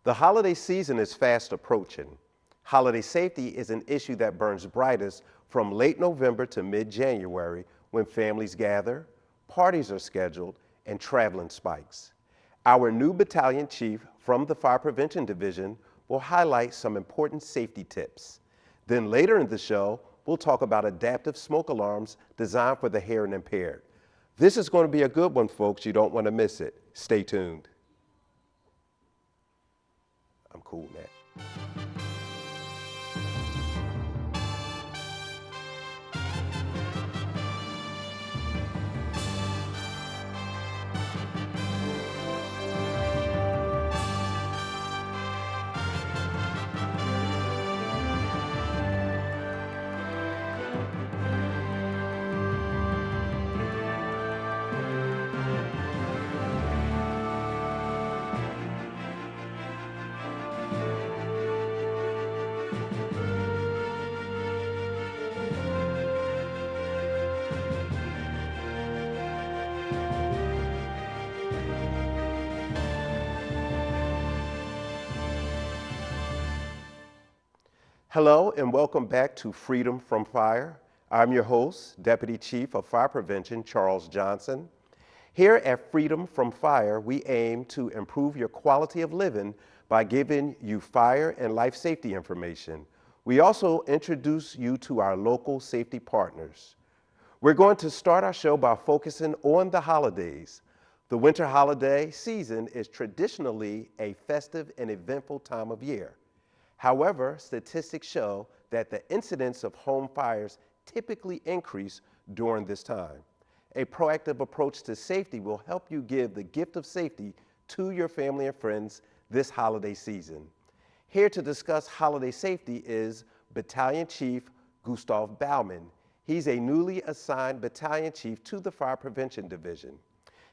The holiday season is fast approaching. Holiday safety is an issue that burns brightest from late November to mid-January when families gather, parties are scheduled, and traveling spikes. Our new battalion chief from the Fire Prevention Division will highlight some important safety tips. Then later in the show, we'll talk about adaptive smoke alarms designed for the hearing impaired. This is going to be a good one, folks. You don't want to miss it. Stay tuned. I'm cool, man. Hello and welcome back to Freedom from Fire. I'm your host, Deputy Chief of Fire Prevention, Charles Johnson. Here at Freedom from Fire, we aim to improve your quality of living by giving you fire and life safety information. We also introduce you to our local safety partners. We're going to start our show by focusing on the holidays. The winter holiday season is traditionally a festive and eventful time of year. However, statistics show that the incidence of home fires typically increase during this time. A proactive approach to safety will help you give the gift of safety to your family and friends this holiday season. Here to discuss holiday safety is Battalion Chief Gustav Baumann. He's a newly assigned battalion chief to the Fire Prevention Division.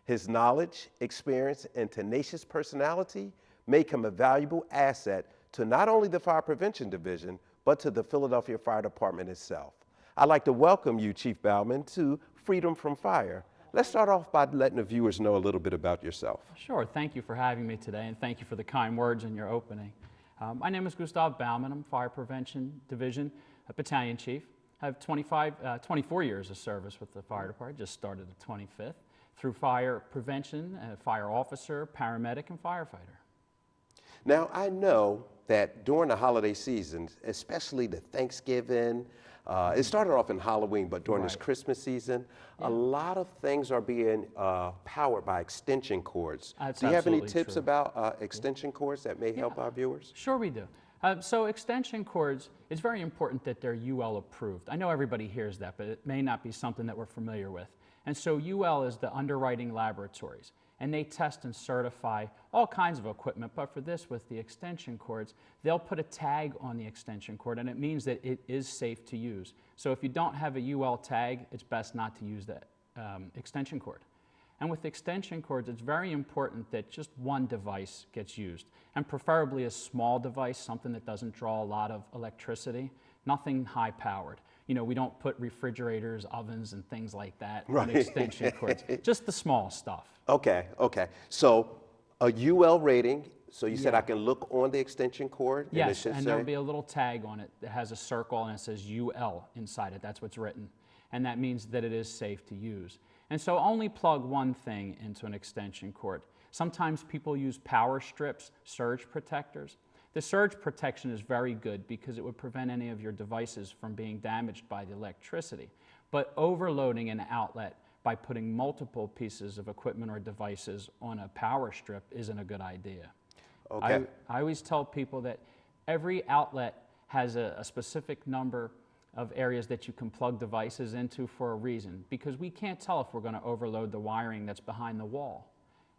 His knowledge, experience, and tenacious personality make him a valuable asset to not only the Fire Prevention Division, but to the Philadelphia Fire Department itself. I'd like to welcome you, Chief Baumann, to Freedom from Fire. Let's start off by letting the viewers know a little bit about yourself. Sure, thank you for having me today, and thank you for the kind words in your opening. My name is Gustav Baumann. I'm Fire Prevention Division Battalion Chief. I have 24 years of service with the Fire Department, just started the 25th, through fire prevention, fire officer, paramedic, and firefighter. Now, I know that during the holiday season, especially the Thanksgiving, it started off in Halloween, but during this Christmas season, a lot of things are being powered by extension cords. That's Do you have any absolutely tips true. about extension cords that may help our viewers? Sure we do. So extension cords, it's very important that they're UL approved. I know everybody hears that, but it may not be something that we're familiar with. And so UL is the underwriting laboratories, and they test and certify all kinds of equipment, but for this, with the extension cords, they'll put a tag on the extension cord, and it means that it is safe to use. So if you don't have a UL tag, it's best not to use that extension cord. And with extension cords, it's very important that just one device gets used, and preferably a small device, something that doesn't draw a lot of electricity, nothing high-powered. You know, we don't put refrigerators, ovens, and things like that on extension cords, just the small stuff. Okay. So a UL rating, so you said I can look on the extension cord? Yes, and there'll be a little tag on it that has a circle and it says UL inside it. That's what's written. And that means that it is safe to use. And so only plug one thing into an extension cord. Sometimes people use power strips, surge protectors. The surge protection is very good because it would prevent any of your devices from being damaged by the electricity. But overloading an outlet by putting multiple pieces of equipment or devices on a power strip isn't a good idea. Okay. I always tell people that every outlet has a specific number of areas that you can plug devices into for a reason, because we can't tell if we're going to overload the wiring that's behind the wall.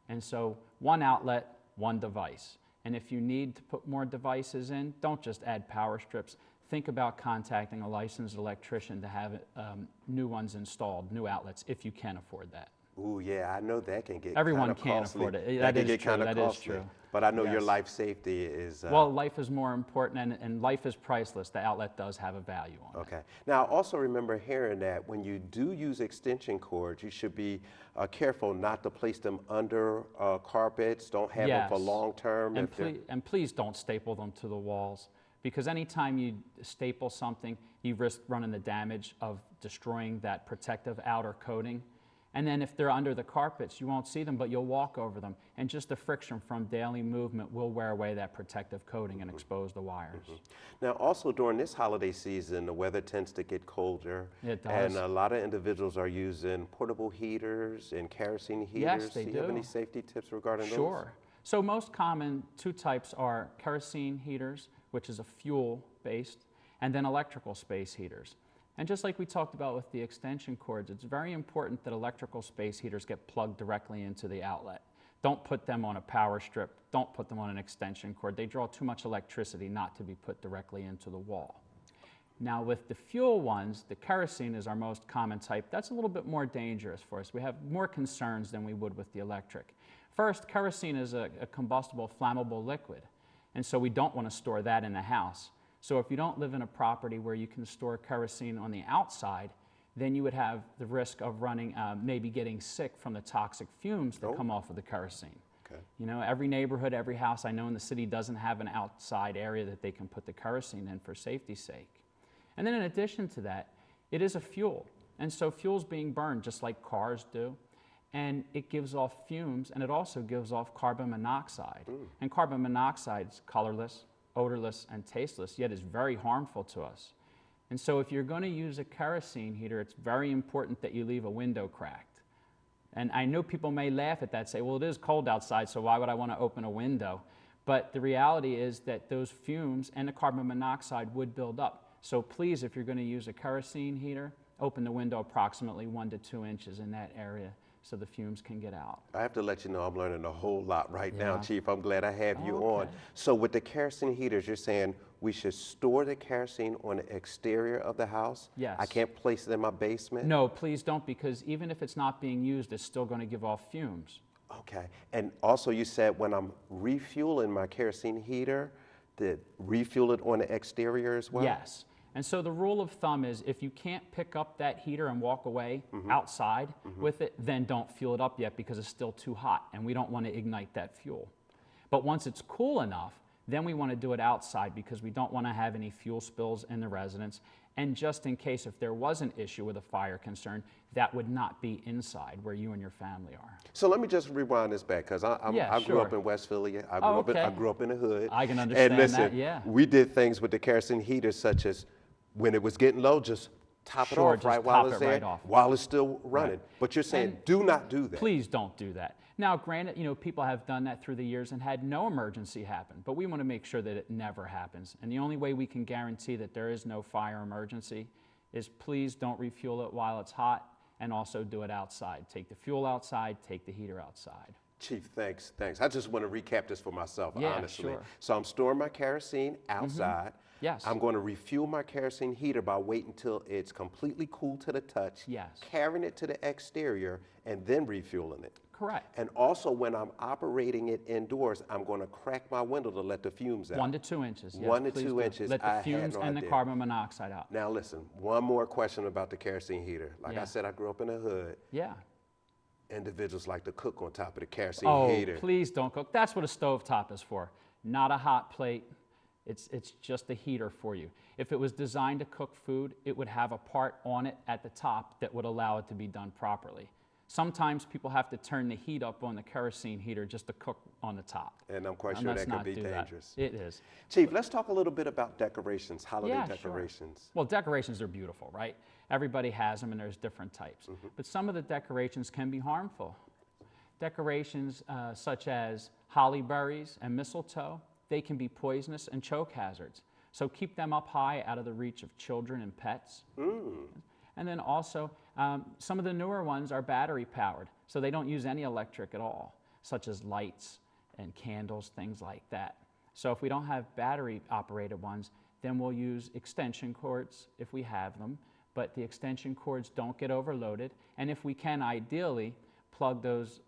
And so one outlet, one device. And if you need to put more devices in, don't just add power strips. Think about contacting a licensed electrician to have new ones installed, new outlets, if you can afford that. Ooh, yeah, I know that can get Everyone kind of can't costly. afford it. That That can is get true. kind of That is costly. true. But I know your Yes. life safety is Well, life is more important, and life is priceless. The outlet does have a value on it. okay. Now, I also remember hearing that when you do use extension cords, you should be careful not to place them under carpets. Don't have them for Yes. long term. And please don't staple them to the walls, because anytime you staple something, you risk running the damage of destroying that protective outer coating. And then if they're under the carpets, you won't see them, but you'll walk over them. And just the friction from daily movement will wear away that protective coating and expose the wires. Now, also during this holiday season, the weather tends to get colder. It And does. a lot of individuals are using portable heaters and kerosene heaters. Yes, they do you have any do. safety tips regarding those? Sure. So most common two types are kerosene heaters, which is a fuel-based, and then electrical space heaters. And just like we talked about with the extension cords, it's very important that electrical space heaters get plugged directly into the outlet. Don't put them on a power strip. Don't put them on an extension cord. They draw too much electricity not to be put directly into the wall. Now with the fuel ones, the kerosene is our most common type. That's a little bit more dangerous for us. We have more concerns than we would with the electric. First, kerosene is a combustible, flammable liquid, and so we don't want to store that in the house. So if you don't live in a property where you can store kerosene on the outside, then you would have the risk of running, maybe getting sick from the toxic fumes that come off of the kerosene. Okay. You know, every neighborhood, every house I know in the city doesn't have an outside area that they can put the kerosene in for safety's sake. And then in addition to that, it is a fuel. And so fuel's being burned just like cars do. And it gives off fumes, and it also gives off carbon monoxide. And carbon monoxide is colorless, odorless, and tasteless, yet is very harmful to us. And so if you're going to use a kerosene heater, it's very important that you leave a window cracked. And I know people may laugh at that, say, well, it is cold outside, so why would I want to open a window? But the reality is that those fumes and the carbon monoxide would build up. So please, if you're going to use a kerosene heater, open the window approximately 1 to 2 inches in that area so the fumes can get out. I have to let you know I'm learning a whole lot right now, Yeah. Chief. I'm glad I have you on. Okay. So with the kerosene heaters, you're saying we should store the kerosene on the exterior of the house? Yes. I can't place it in my basement? No, please don't, because even if it's not being used, it's still going to give off fumes. Okay. And also you said when I'm refueling my kerosene heater, to refuel it on the exterior as well? Yes. And so the rule of thumb is if you can't pick up that heater and walk away outside with it, then don't fuel it up yet because it's still too hot and we don't want to ignite that fuel. But once it's cool enough, then we want to do it outside because we don't want to have any fuel spills in the residence. And just in case if there was an issue with a fire concern, that would not be inside where you and your family are. So let me just rewind this back because I grew up sure. in West Philly. I Okay. grew up in the hood. I can understand and listen, that, yeah. We did things with the kerosene heaters such as when it was getting low, just top it Sure, off just right while top it's it there, right off. while it's still running. Right. But you're saying And do not do that. Please don't do that. Now, granted, you know, people have done that through the years and had no emergency happen, but we want to make sure that it never happens. And the only way we can guarantee that there is no fire emergency is please don't refuel it while it's hot and also do it outside. Take the fuel outside, take the heater outside. Chief, thanks. I just want to recap this for myself, Yeah, honestly. sure. So I'm storing my kerosene outside. Yes. I'm going to refuel my kerosene heater by waiting until it's completely cool to the touch. Yes. Carrying it to the exterior and then refueling it. Correct. And also when I'm operating it indoors, I'm going to crack my window to let the fumes out. 1 to 2 inches. Yes, 1 to please 2 do. inches. Let I the had fumes no and the idea. carbon monoxide out. Now listen, one more question about the kerosene heater. Like I Yeah. said, I grew up in the hood. Yeah. Individuals like to cook on top of the kerosene Oh, heater. please don't cook. That's what a stovetop is for. Not a hot plate. It's just a heater for you. If it was designed to cook food, it would have a part on it at the top that would allow it to be done properly. Sometimes people have to turn the heat up on the kerosene heater just to cook on the top. And I'm quite And sure let's that could not be do that. dangerous. It is. Chief, let's talk a little bit about decorations, holiday Yeah, sure. decorations. Well, decorations are beautiful, right? Everybody has them and there's different types. But some of the decorations can be harmful. Decorations such as holly berries and mistletoe, they can be poisonous and choke hazards. So keep them up high out of the reach of children and pets. And then also, some of the newer ones are battery powered, so they don't use any electric at all, such as lights and candles, things like that. So if we don't have battery operated ones, then we'll use extension cords if we have them, but the extension cords don't get overloaded. And if we can, ideally, plug those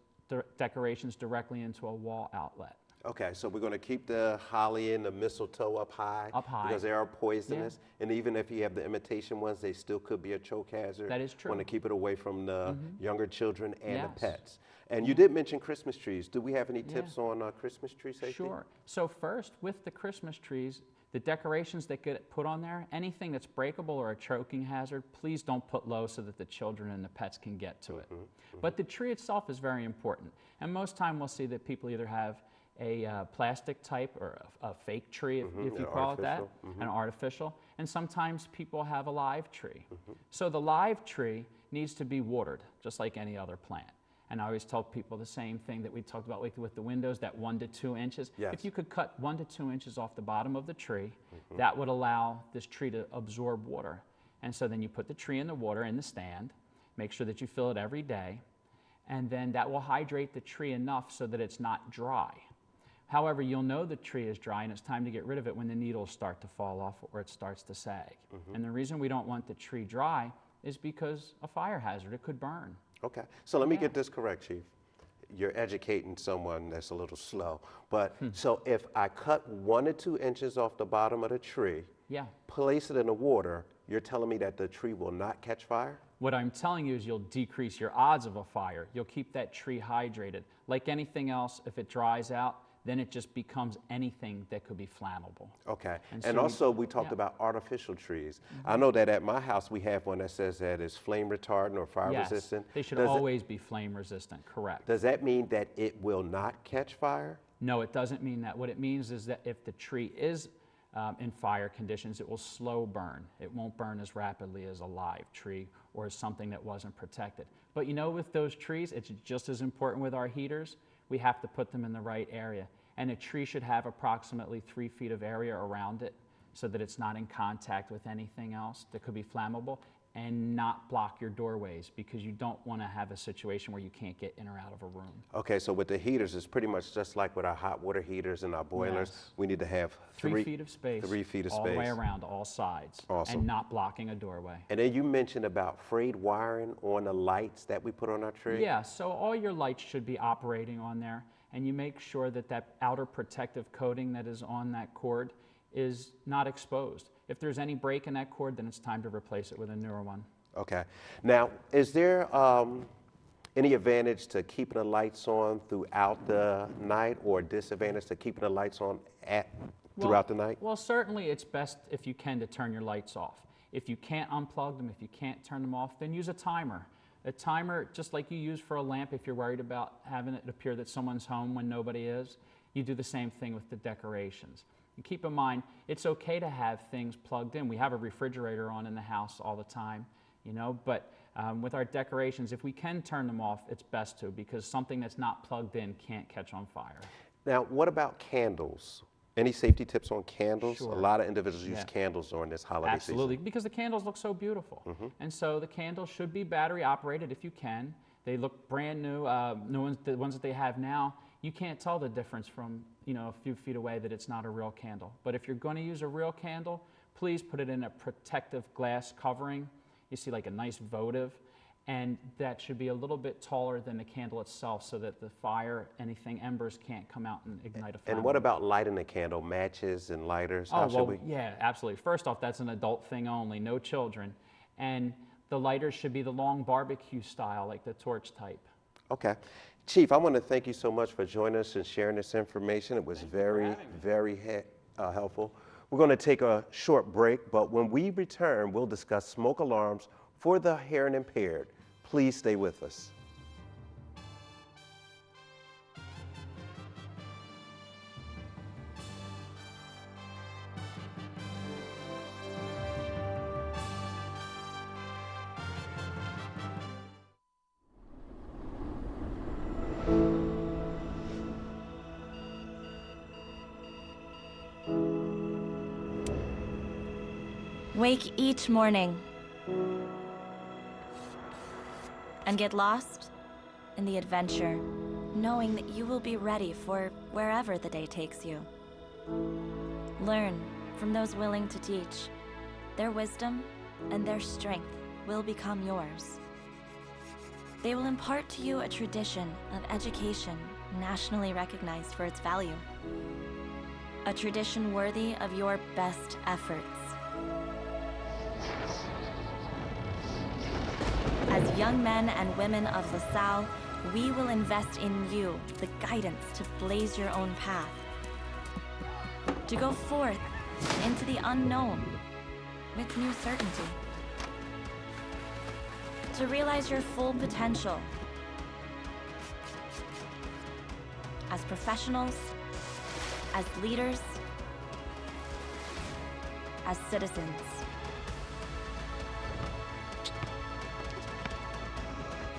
decorations directly into a wall outlet. Okay, so we're going to keep the holly and the mistletoe up high. Up high. Because they are poisonous. And even if you have the imitation ones, they still could be a choke hazard. That is true. Want to keep it away from the younger children and the Yes. pets. And you did mention Christmas trees. Do we have any tips on Christmas tree safety? Sure. So first, with the Christmas trees, the decorations that get put on there, anything that's breakable or a choking hazard, please don't put low so that the children and the pets can get to it. But the tree itself is very important. And most time we'll see that people either have a plastic type or a fake tree, if you call it that, an artificial. And sometimes people have a live tree. So the live tree needs to be watered, just like any other plant. And I always tell people the same thing that we talked about with the windows, that 1 to 2 inches. Yes. If you could cut 1 to 2 inches off the bottom of the tree, that would allow this tree to absorb water. And so then you put the tree in the water in the stand, make sure that you fill it every day, and then that will hydrate the tree enough so that it's not dry. However, you'll know the tree is dry and it's time to get rid of it when the needles start to fall off or it starts to sag. And the reason we don't want the tree dry is because a fire hazard, it could burn. Okay, so let me get this correct, Chief. You're educating someone that's a little slow. But so if I cut 1 to 2 inches off the bottom of the tree, place it in the water, you're telling me that the tree will not catch fire? What I'm telling you is you'll decrease your odds of a fire. You'll keep that tree hydrated. Like anything else, if it dries out, then it just becomes anything that could be flammable. Okay, and so also we talked about artificial trees. I know that at my house we have one that says that it's flame retardant or fire resistant. They should always be flame resistant, correct. Does that mean that it will not catch fire? No, it doesn't mean that. What it means is that if the tree is in fire conditions, it will slow burn. It won't burn as rapidly as a live tree or as something that wasn't protected. But you know, with those trees, it's just as important with our heaters. We have to put them in the right area. And a tree should have approximately 3 feet of area around it so that it's not in contact with anything else that could be flammable, and not block your doorways, because you don't want to have a situation where you can't get in or out of a room. Okay, so with the heaters, it's pretty much just like with our hot water heaters and our boilers. Yes. We need to have 3 feet of space. 3 feet of all space. the way around, all sides. Awesome. And not blocking a doorway. And then you mentioned about frayed wiring on the lights that we put on our tree? Yeah, so all your lights should be operating on there, and you make sure that that outer protective coating that is on that cord is not exposed. If there's any break in that cord, then it's time to replace it with a newer one. Okay. Now, is there any advantage to keeping the lights on throughout the night, or disadvantage to keeping the lights on throughout the night? Well, certainly it's best if you can to turn your lights off. If you can't unplug them, if you can't turn them off, then use a timer. A timer, just like you use for a lamp if you're worried about having it appear that someone's home when nobody is, you do the same thing with the decorations. And keep in mind, it's okay to have things plugged in. We have a refrigerator on in the house all the time, you know, but with our decorations, if we can turn them off, it's best to, because something that's not plugged in can't catch on fire. Now, what about candles? Any safety tips on candles? Sure. A lot of individuals use candles during this holiday Absolutely, season. because the candles look so beautiful. And so the candles should be battery operated if you can. They look brand new. The ones that they have now, you can't tell the difference from, you know, a few feet away that it's not a real candle. But if you're going to use a real candle, please put it in a protective glass covering. You see, like a nice votive, and that should be a little bit taller than the candle itself so that the fire, anything, embers can't come out and ignite a flame. And what about lighting a candle? Matches and lighters? How should we? Yeah, absolutely. First off, that's an adult thing only, no children. And the lighters should be the long barbecue style, like the torch type. Okay. Chief, I want to thank you so much for joining us and sharing this information. It was very helpful. We're going to take a short break, but when we return, we'll discuss smoke alarms for the hearing impaired. Please stay with us. Wake each morning and get lost in the adventure, knowing that you will be ready for wherever the day takes you. Learn from those willing to teach. Their wisdom and their strength will become yours. They will impart to you a tradition of education nationally recognized for its value. A tradition worthy of your best efforts. As young men and women of LaSalle, we will invest in you the guidance to blaze your own path. To go forth into the unknown with new certainty. To realize your full potential as professionals, as leaders, as citizens.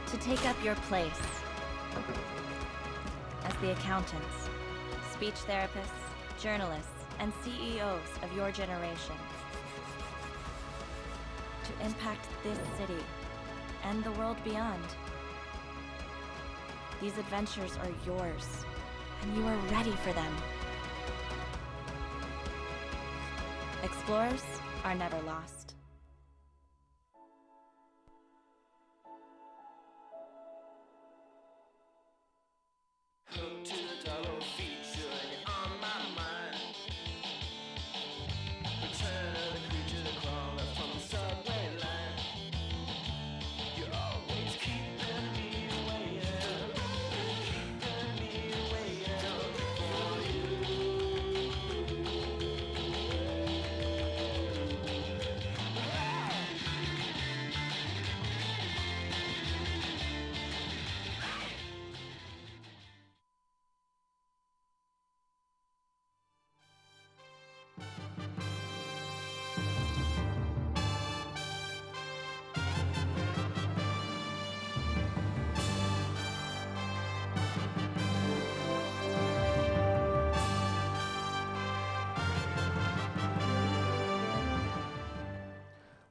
To take up your place as the accountants, speech therapists, journalists, and CEOs of your generation. To impact this city and the world beyond. These adventures are yours, and you are ready for them. Explorers are never lost. Look to the dollar feature and you're on my mind. Return of the creature that crawled from the subway line. You're always keeping me waiting, keeping me waiting for you.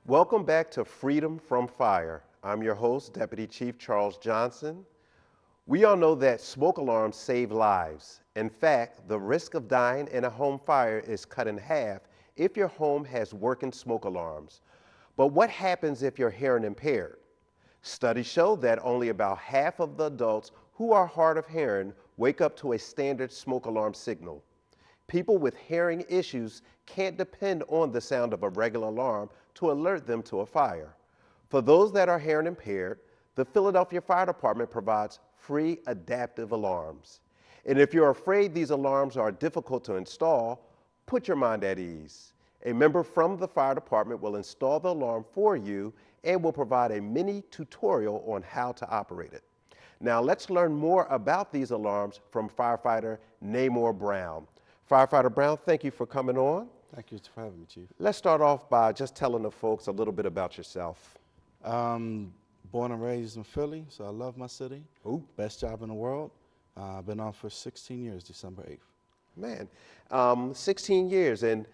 Welcome back to Freedom from Fire. I'm your host, Deputy Chief Charles Johnson. We all know that smoke alarms save lives. In fact, the risk of dying in a home fire is cut in half if your home has working smoke alarms. But what happens if you're hearing impaired? Studies show that only about half of the adults who are hard of hearing wake up to a standard smoke alarm signal. People with hearing issues can't depend on the sound of a regular alarm to alert them to a fire. For those that are hearing impaired, the Philadelphia Fire Department provides free adaptive alarms. And if you're afraid these alarms are difficult to install, put your mind at ease. A member from the fire department will install the alarm for you and will provide a mini tutorial on how to operate it. Now let's learn more about these alarms from firefighter Namor Brown. Firefighter Brown, thank you for coming on. Thank you for having me, Chief. Let's start off by just telling the folks a little bit about yourself. Born and raised in Philly, so I love my city. Ooh. Best job in the world. I've been on for 16 years, December 8th. Man, 16 years. And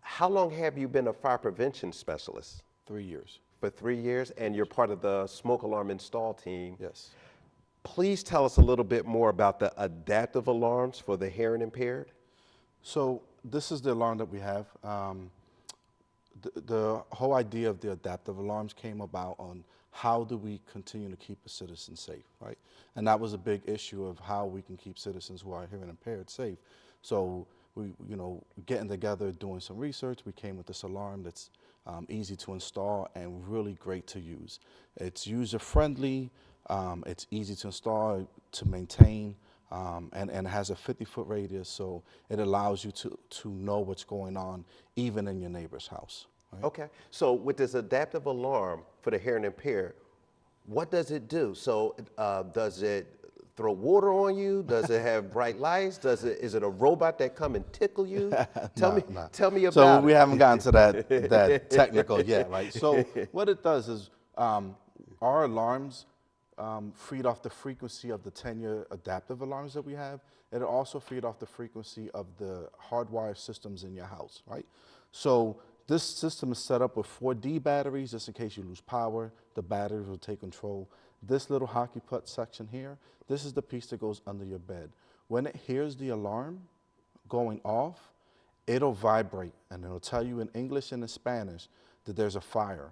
how long have you been a fire prevention specialist? 3 years. For 3 years, and you're part of the smoke alarm install team. Yes. Please tell us a little bit more about the adaptive alarms for the hearing impaired. So this is the alarm that we have. The whole idea of the adaptive alarms came about on how do we continue to keep a citizen safe, right? And that was a big issue of how we can keep citizens who are hearing impaired safe. So we, getting together, doing some research, we came with this alarm that's easy to install and really great to use. It's user-friendly, it's easy to install, to maintain, and has a 50-foot radius, so it allows you to know what's going on even in your neighbor's house. Right? Okay, so with this adaptive alarm for the hearing impaired, what does it do? So does it throw water on you? Does it have bright lights? Is it a robot that come and tickle you? Tell me about So it. we haven't gotten to that technical yet, right? So what it does is our alarms feed off the frequency of the 10-year adaptive alarms that we have. It'll also feed off the frequency of the hardwired systems in your house, right? So this system is set up with 4D batteries, just in case you lose power. The batteries will take control. This little hockey puck section here, this is the piece that goes under your bed. When it hears the alarm going off, it'll vibrate, and it'll tell you in English and in Spanish that there's a fire.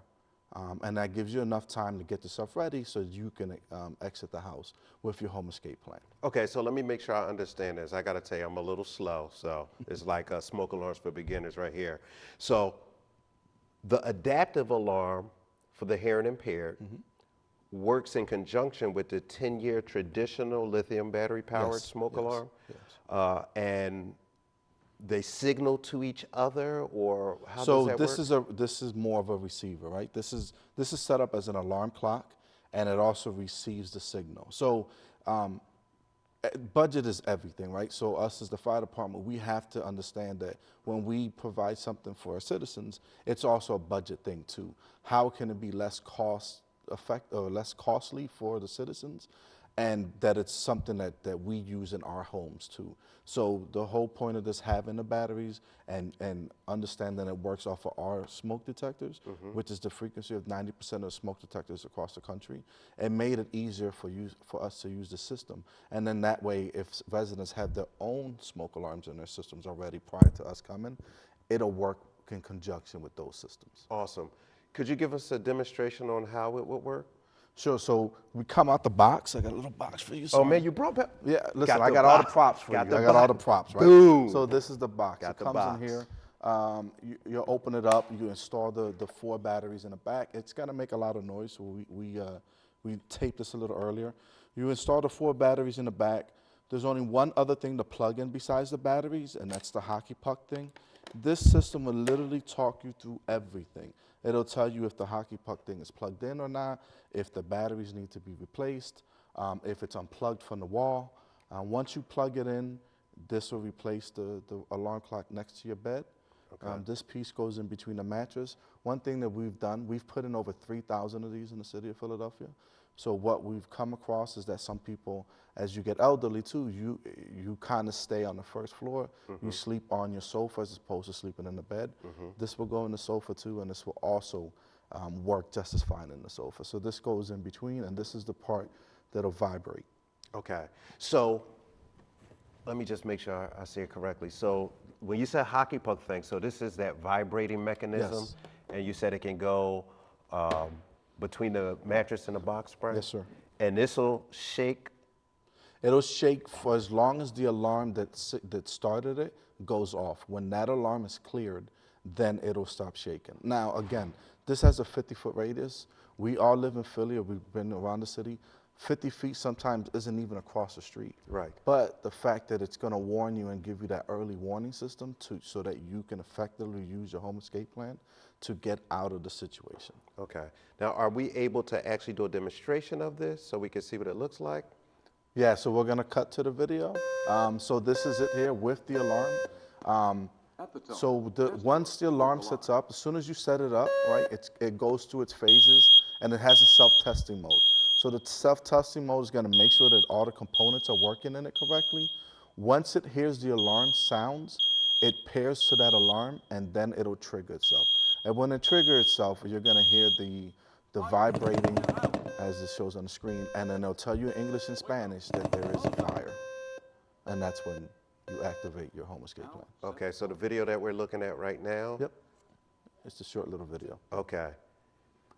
And that gives you enough time to get yourself ready so you can exit the house with your home escape plan. Okay, so let me make sure I understand this. I got to tell you, I'm a little slow, so it's like smoke alarms for beginners right here. So the adaptive alarm for the hearing impaired works in conjunction with the 10-year traditional lithium battery powered Yes, smoke yes, alarm, yes. and they signal to each other, or how So does that work? this is more of a receiver, right? This is set up as an alarm clock, and it also receives the signal. So budget is everything, right? So us as the fire department, we have to understand that when we provide something for our citizens, it's also a budget thing too. How can it be less less costly for the citizens, and that it's something that we use in our homes too. So the whole point of this having the batteries and understanding it works off of our smoke detectors, which is the frequency of 90% of smoke detectors across the country, it made it easier for us to use the system. And then that way, if residents have their own smoke alarms in their systems already prior to us coming, it'll work in conjunction with those systems. Awesome. Could you give us a demonstration on how it would work? Sure, so we come out the box. I got a little box for you, Oh sorry. man, you brought back. Yeah, listen, I the got all the box. props for Got you. the I got all the box. props, right? Boom. So this is the box. Got It the comes box. in here. You open it up. You install the 4 batteries in the back. It's gonna make a lot of noise, so we taped this a little earlier. You install the 4 batteries in the back. There's only one other thing to plug in besides the batteries, and that's the hockey puck thing. This system will literally talk you through everything. It'll tell you if the hockey puck thing is plugged in or not, if the batteries need to be replaced, if it's unplugged from the wall. Once you plug it in, this will replace the alarm clock next to your bed. This piece goes in between the mattress. One thing that we've done, we've put in over 3,000 of these in the city of Philadelphia. So what we've come across is that some people, as you get elderly too, you kind of stay on the first floor. You sleep on your sofa as opposed to sleeping in the bed. This will go in the sofa too, and this will also work just as fine in the sofa. So this goes in between, and this is the part that'll vibrate. Okay. So let me just make sure I say it correctly. So when you said hockey puck thing, so this is that vibrating mechanism, Yes. and you said it can go between the mattress and the box spring? Yes, sir. And this will shake. It'll shake for as long as the alarm that started it goes off. When that alarm is cleared, then it'll stop shaking. Now, again, this has a 50-foot radius. We all live in Philly, or we've been around the city. 50 feet sometimes isn't even across the street. Right. But the fact that it's going to warn you and give you that early warning system so that you can effectively use your home escape plan to get out of the situation. Okay. Now, are we able to actually do a demonstration of this so we can see what it looks like? Yeah, so we're gonna cut to the video. So this is it here with the alarm. So once the alarm sets up, as soon as you set it up, right, it goes through its phases, and it has a self-testing mode. So the self-testing mode is gonna make sure that all the components are working in it correctly. Once it hears the alarm sounds, it pairs to that alarm, and then it'll trigger itself. And when it triggers itself, you're gonna hear the vibrating as it shows on the screen, and then it'll tell you in English and Spanish that there is a fire. And that's when you activate your home escape plan. Okay, so the video that we're looking at right now? Yep. It's a short little video. Okay.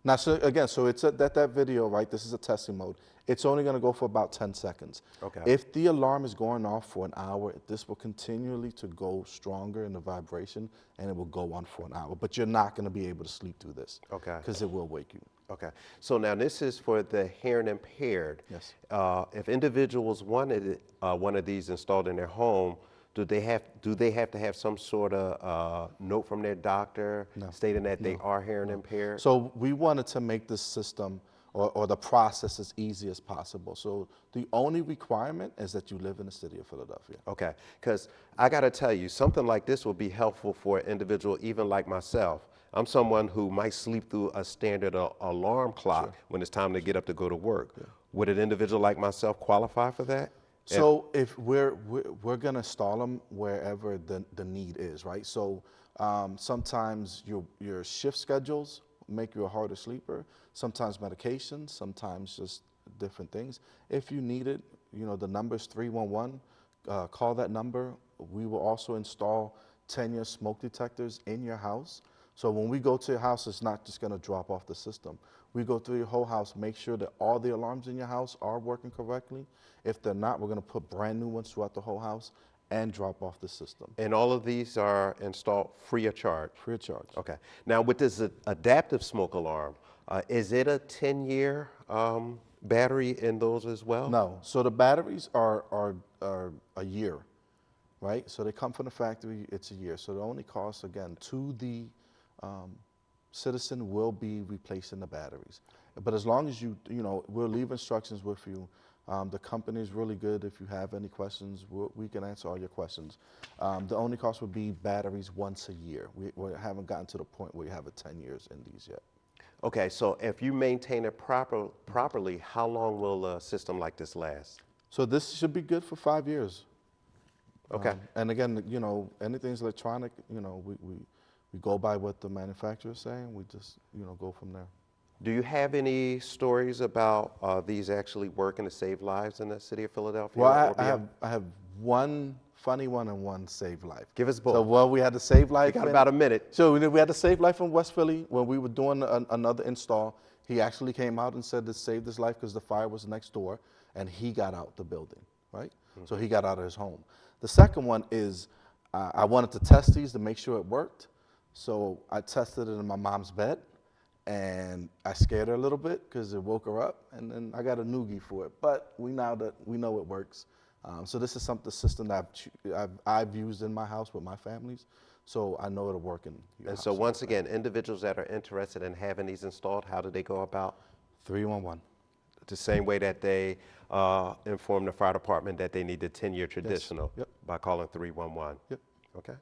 Now, so again, so it's that video, right? This is a testing mode. It's only going to go for about 10 seconds. Okay. If the alarm is going off for an hour, this will continually to go stronger in the vibration, and it will go on for an hour. But you're not going to be able to sleep through this. Okay. Because it will wake you. Okay. So now this is for the hearing impaired. Yes. If individuals wanted one of these installed in their home, do they have to have some sort of note from their doctor stating that they are hearing impaired? So we wanted to make this system or the process as easy as possible. So the only requirement is that you live in the city of Philadelphia. Okay, because I got to tell you, something like this will be helpful for an individual even like myself. I'm someone who might sleep through a standard alarm clock when it's time to get up to go to work. Would an individual like myself qualify for that? So if we're gonna install them wherever the need is, right? So sometimes your shift schedules make you a harder sleeper. Sometimes medications, sometimes just different things. If you need it, you know, the number is 311. Call that number. We will also install 10-year smoke detectors in your house. So when we go to your house, it's not just gonna drop off the system. We go through your whole house, make sure that all the alarms in your house are working correctly. If they're not, we're gonna put brand new ones throughout the whole house and drop off the system, And all of these are installed free of charge? free of charge. Okay. Now, with this adaptive smoke alarm, is it a 10-year battery in those as well? No, so the batteries are a year, right? So they come from the factory, it's a year. So the only cost, again, to the citizen will be replacing the batteries. But as long as you know, we'll leave instructions with you. The company is really good. If you have any questions, we can answer all your questions. The only cost would be batteries once a year. We haven't gotten to the point where you have it 10 years in these yet. Okay, so if you maintain it properly, how long will a system like this last? So this should be good for 5 years. Okay. And again, you know, anything's electronic, you know, we go by what the manufacturer's saying. We just, you know, go from there. Do you have any stories about these actually working to save lives in the city of Philadelphia? Well, or beyond? I have one funny one and one save life. Give us both. So, well, we had to save life. We got about a minute. So we had to save life in West Philly when we were doing another install. He actually came out and said to save his life because the fire was next door, and he got out the building, right? So he got out of his home. The second one is I wanted to test these to make sure it worked. So I tested it in my mom's bed, and I scared her a little bit because it woke her up, and then I got a noogie for it. But we know it works. So this is the system that I've used in my house with my families, so I know it'll work in your And house. so once again, individuals that are interested in having these installed, how do they go about? 311. The same way that they inform the fire department that they need the 10-year traditional Yep. by calling 311. Yep. Okay.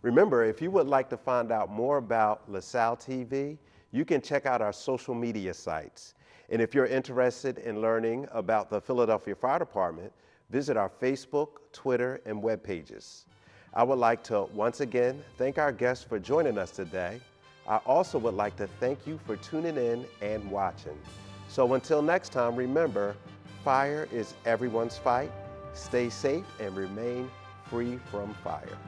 Remember, if you would like to find out more about LaSalle TV, you can check out our social media sites. And if you're interested in learning about the Philadelphia Fire Department, visit our Facebook, Twitter, and web pages. I would like to once again thank our guests for joining us today. I also would like to thank you for tuning in and watching. So until next time, remember, fire is everyone's fight. Stay safe and remain free from fire.